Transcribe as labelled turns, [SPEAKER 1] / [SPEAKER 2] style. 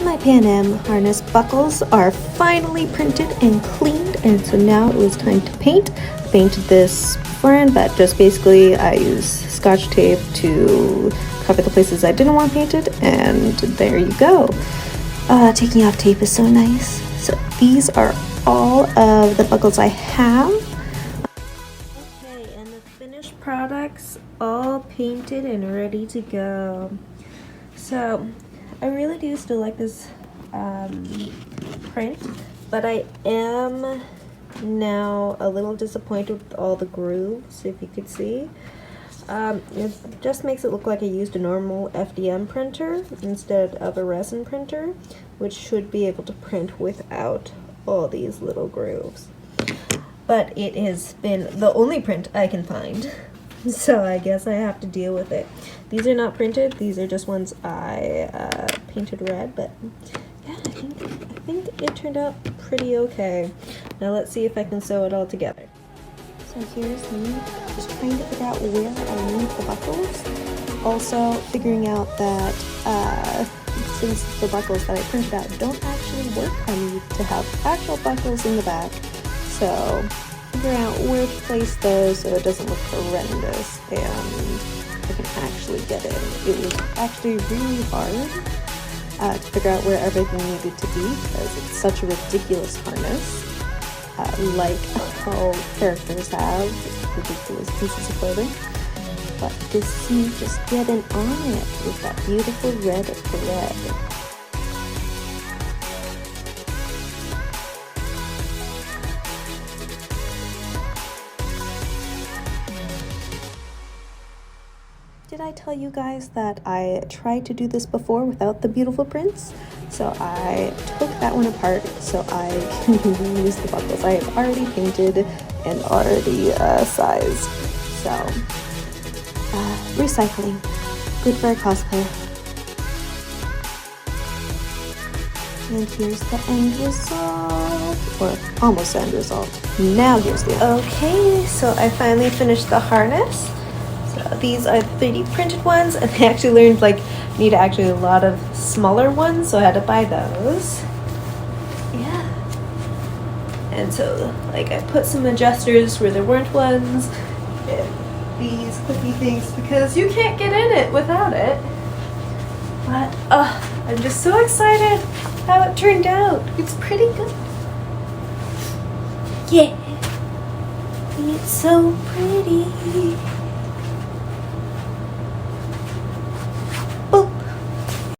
[SPEAKER 1] My Panam harness buckles are finally printed and cleaned, and so now it was time to paint. I painted this beforehand, but just basically I used Scotch tape to cover the places I didn't want painted, and there you go. Taking off tape is so nice. So these are all of the buckles I have. Okay, and the finished products all painted and ready to go. So I really do still like this print, but I am now a little disappointed with all the grooves, if you could see. It just makes it look like I used a normal FDM printer instead of a resin printer, which should be able to print without all these little grooves. But it has been the only print I can find, so I guess I have to deal with it. These are not printed, these are just ones I painted red, but yeah, I think it turned out pretty okay. Now let's see if I can sew it all together. So here's me just trying to figure out where I need the buckles. Also figuring out that since the buckles that I printed out don't actually work, I need to have actual buckles in the back. So figuring out where to place those so it doesn't look horrendous and I can actually get in. It was actually really hard to figure out where everything needed to be because it's such a ridiculous harness. Like all characters have ridiculous pieces of clothing. But to see just getting on it with that beautiful red thread. Did I tell you guys that I tried to do this before without the beautiful prints? So I took that one apart so I can reuse the buckles I have already painted and already sized. So, recycling. Good for a cosplayer. And here's the end result, or almost end result. Now here's the end. Okay, so I finally finished the harness. These are the 3D printed ones, and I actually learned like need actually a lot of smaller ones, so I had to buy those. Yeah. And so like I put some adjusters where there weren't ones, and these clippy things because you can't get in it without it. But I'm just so excited how it turned out. It's pretty good. Yeah. It's so pretty.